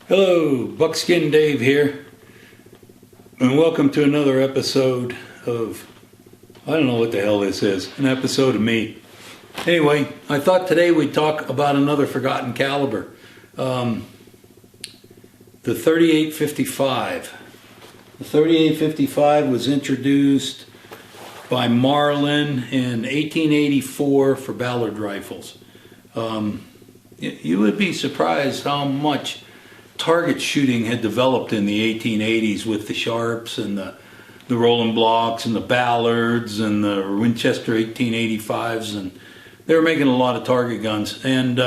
Hello, Buckskin Dave here, and welcome to another episode of, I don't know what the hell this is, an episode of me. Anyway, I thought today we'd talk about another forgotten caliber, the 3855. The 3855 was introduced by Marlin in 1884 for Ballard rifles. You would be surprised how much target shooting had developed in the 1880s with the Sharps and the Roland Blocks and the Ballards and the Winchester 1885s, and they were making a lot of target guns. And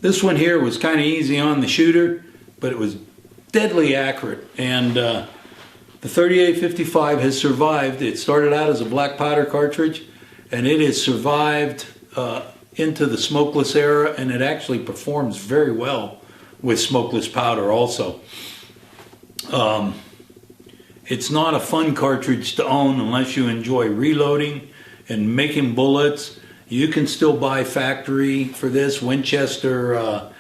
this one here was kind of easy on the shooter, but it was deadly accurate. And the 3855 has survived. It started out as a black powder cartridge, and it has survived into the smokeless era, and it actually performs very well with smokeless powder also. It's not a fun cartridge to own unless you enjoy reloading and making bullets. You can still buy factory for this. Winchester,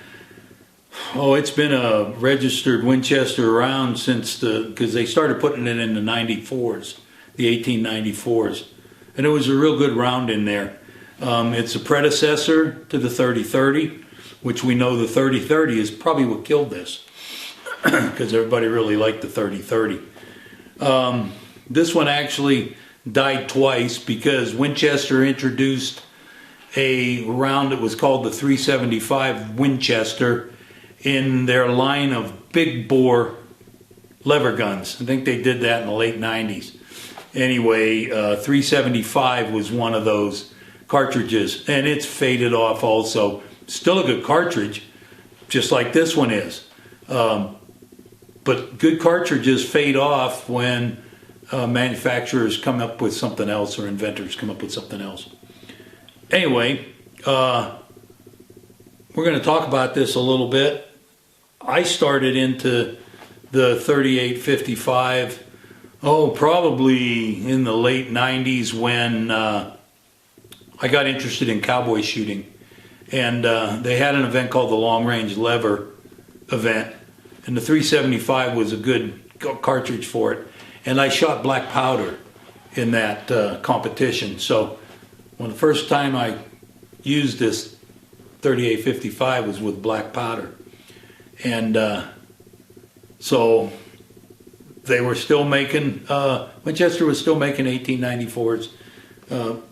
it's been a registered Winchester around since because they started putting it in the 94s, the 1894s. And it was a real good round in there. It's a predecessor to the 3030. Which we know the 3030 is probably what killed this, because everybody really liked the 3030. This one actually died twice because Winchester introduced a round that was called the 375 Winchester in their line of big bore lever guns. I think they did that in the late 90s. Anyway, 375 was one of those cartridges, and it's faded off also. Still a good cartridge, just like this one is. But good cartridges fade off when manufacturers come up with something else or inventors come up with something else. Anyway, we're going to talk about this a little bit. I started into the 3855, probably in the late 90s when I got interested in cowboy shooting. And they had an event called the Long Range Lever event, and the 375 was a good cartridge for it. And I shot black powder in that competition. So when the first time I used this 3855 was with black powder. And so they were still making, Winchester was still making 1894s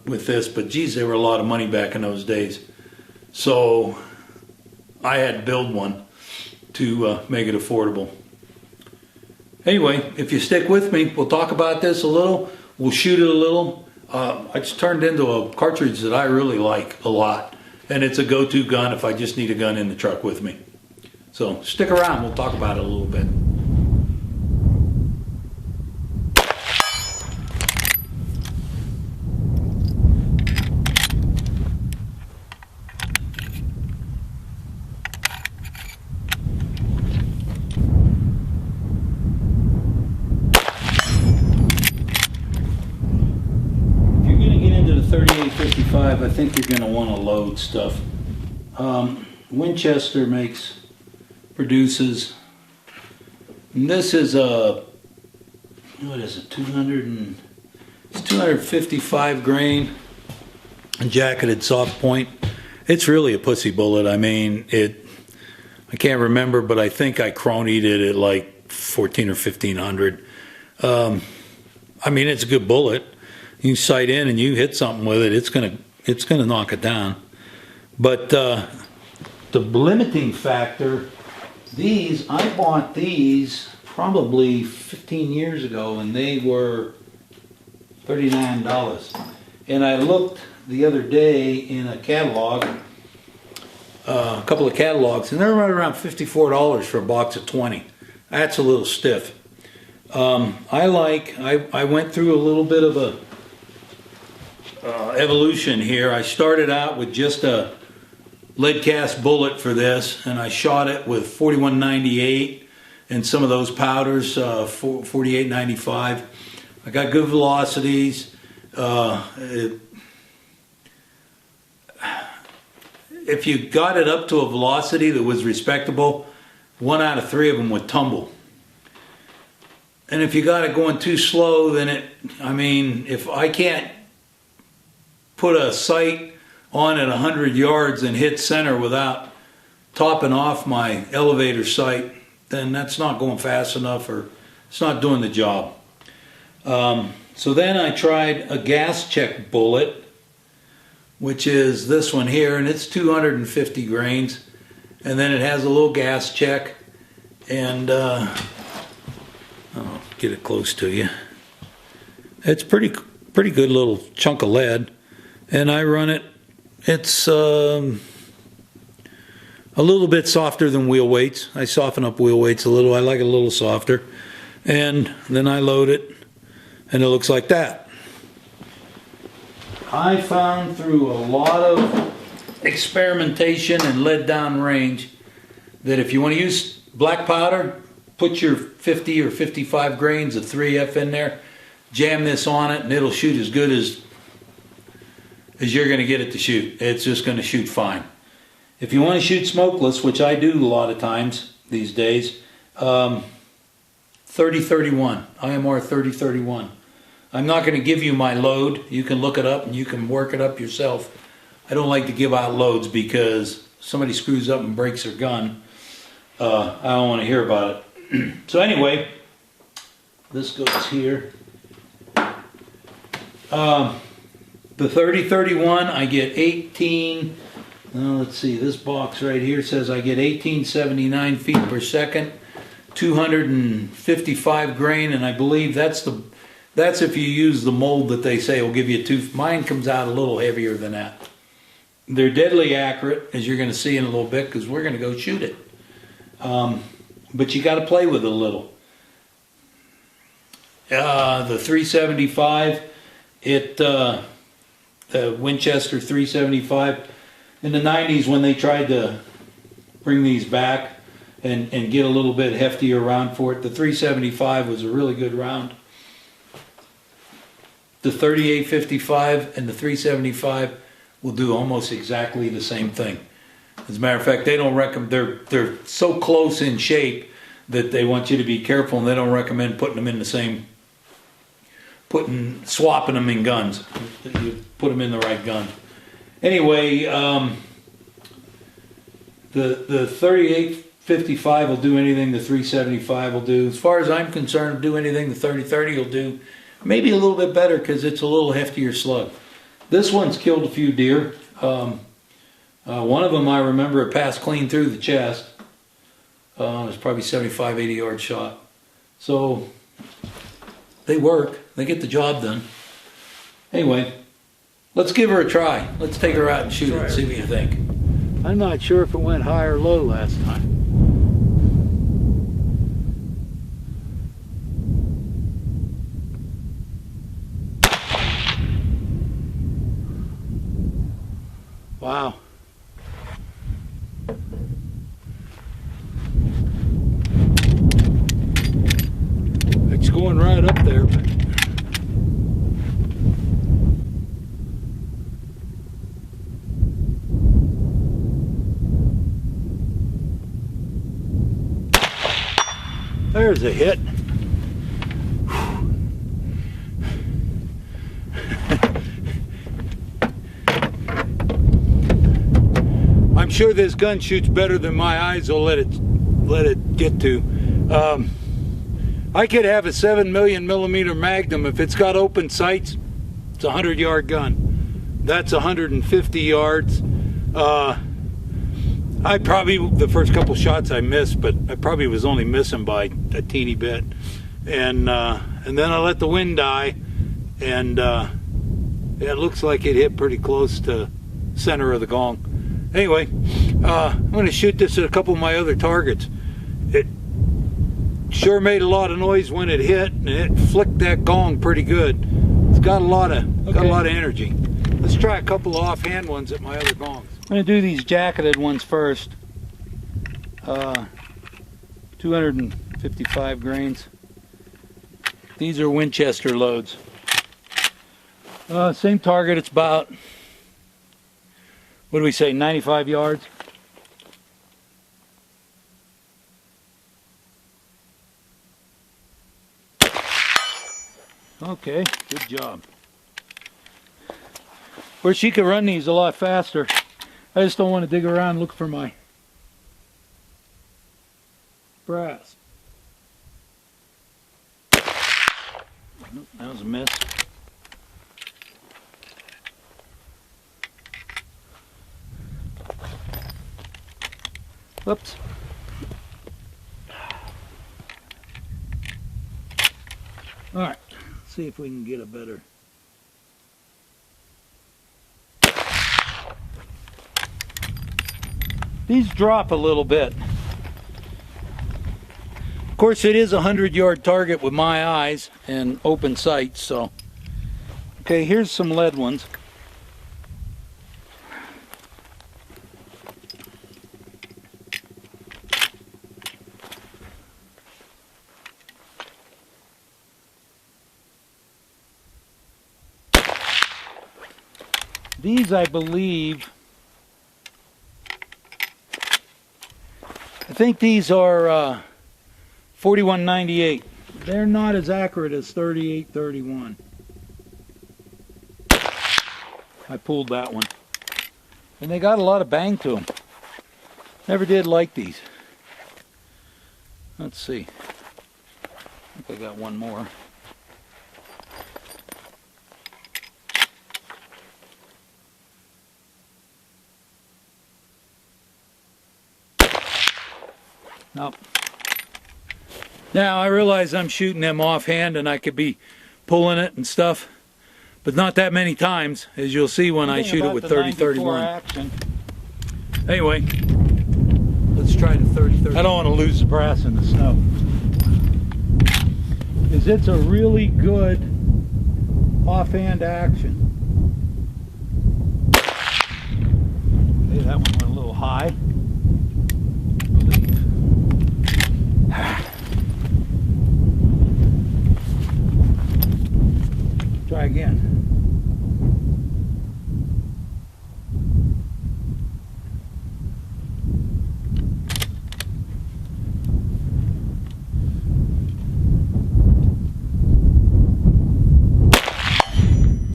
with this, but geez, they were a lot of money back in those days. So I had to build one to make it affordable. Anyway, if you stick with me, we'll talk about this a little. We'll shoot it a little. It's turned into a cartridge that I really like a lot. And it's a go-to gun if I just need a gun in the truck with me. So stick around. We'll talk about it a little bit. I think you're going to want to load stuff. Winchester produces, and this is a, what is it, 255 grain jacketed soft point. It's really a pussy bullet. I mean, I can't remember, but I think I cronied it at like 14 or 1500. I mean, it's a good bullet. You sight in and you hit something with it, it's gonna knock it down. But the limiting factor, I bought these probably 15 years ago, and they were $39. And I looked the other day in a catalog, a couple of catalogs, and they're right around $54 for a box of 20. That's a little stiff. I went through a little bit of a evolution here. I started out with just a lead cast bullet for this, and I shot it with 4198 and some of those powders, 4895. I got good velocities. If you got it up to a velocity that was respectable, 1 out of 3 of them would tumble. And if you got it going too slow, then if I can't put a sight on at 100 yards and hit center without topping off my elevator sight, then that's not going fast enough, or it's not doing the job. So then I tried a gas check bullet, which is this one here, and it's 250 grains. And then it has a little gas check, and I'll get it close to you. It's pretty good little chunk of lead, and I run it. It's a little bit softer than wheel weights. I soften up wheel weights a little. I like it a little softer. And then I load it, and it looks like that. I found through a lot of experimentation and lead down range that if you want to use black powder, put your 50 or 55 grains of 3F in there, jam this on it, and it'll shoot as good as you're going to get it to shoot. It's just going to shoot fine. If you want to shoot smokeless, which I do a lot of times these days, 3031, IMR 3031. I'm not going to give you my load. You can look it up and you can work it up yourself. I don't like to give out loads because somebody screws up and breaks their gun. I don't want to hear about it. So anyway, this goes here. The 3031, I get 18. Let's see, this box right here says I get 1879 feet per second, 255 grain, and I believe that's if you use the mold that they say will give you mine comes out a little heavier than that. They're deadly accurate, as you're going to see in a little bit, because we're going to go shoot it. But you got to play with it a little. The 375, the Winchester 375, in the 90s when they tried to bring these back and get a little bit heftier round for it, the 375 was a really good round. The 3855 and the 375 will do almost exactly the same thing. As a matter of fact, they don't recommend. They're so close in shape that they want you to be careful, and they don't recommend putting them in the same. Swapping them in guns. You put them in the right gun. Anyway, the 3855 will do anything the 375 will do. As far as I'm concerned, it'll do anything the 3030 will do. Maybe a little bit better because it's a little heftier slug. This one's killed a few deer. One of them I remember it passed clean through the chest. It was probably 75, 80 yard shot. So they work. They get the job done. Anyway, let's give her a try. Let's take her out and shoot it and see what you think. I'm not sure if it went high or low last time. Wow. It's going right up there, but there's a hit. I'm sure this gun shoots better than my eyes will let it get to. I could have a 7mm Magnum. If it's got open sights, it's a 100-yard gun. That's 150 yards. I probably, the first couple shots I missed, but I probably was only missing by a teeny bit. And then I let the wind die, and it looks like it hit pretty close to center of the gong. Anyway, I'm going to shoot this at a couple of my other targets. It sure made a lot of noise when it hit, and it flicked that gong pretty good. It's got a lot of energy. Let's try a couple of offhand ones at my other gongs. I'm going to do these jacketed ones first. 255 grains. These are Winchester loads. Same target. It's about, what do we say, 95 yards. Okay, good job. Of course, you could run these a lot faster. I just don't want to dig around and look for my brass. Nope, that was a miss. Whoops. All right, let's see if we can get a better. These drop a little bit. Of course, it is a 100-yard target with my eyes and open sights, so. Okay, here's some lead ones. These, I believe, I think these are 4198. They're not as accurate as 3831. I pulled that one. And they got a lot of bang to them. Never did like these. Let's see. I think I got one more. Nope. Now I realize I'm shooting them offhand and I could be pulling it and stuff, but not that many times, as you'll see when I shoot it with 30-31. Anyway, let's try the 30-30. I don't want to lose the brass in the snow. Because it's a really good offhand action. Okay, that one went a little high. Try again.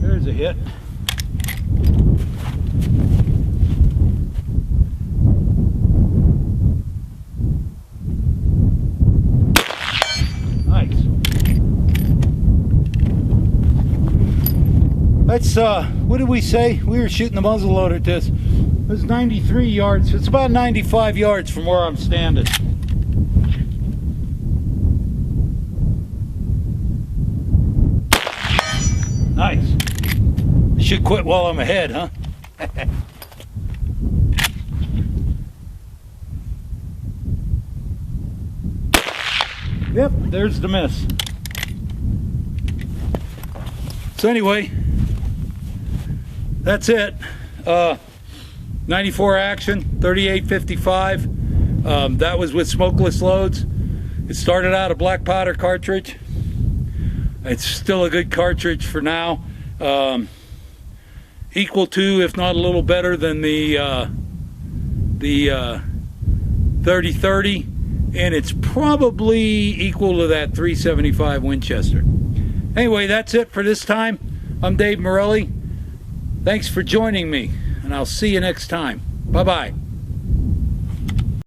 There's a hit. That's, what did we say? We were shooting the muzzleloader at this. It was 93 yards. It's about 95 yards from where I'm standing. Nice. I should quit while I'm ahead, huh? Yep, there's the miss. So anyway, that's it. 94 action, 38.55. That was with smokeless loads. It started out a black powder cartridge. It's still a good cartridge for now. Equal to, if not a little better than the 30-30, and it's probably equal to that 375 Winchester. Anyway, that's it for this time. I'm Dave Morelli. Thanks for joining me, and I'll see you next time. Bye-bye.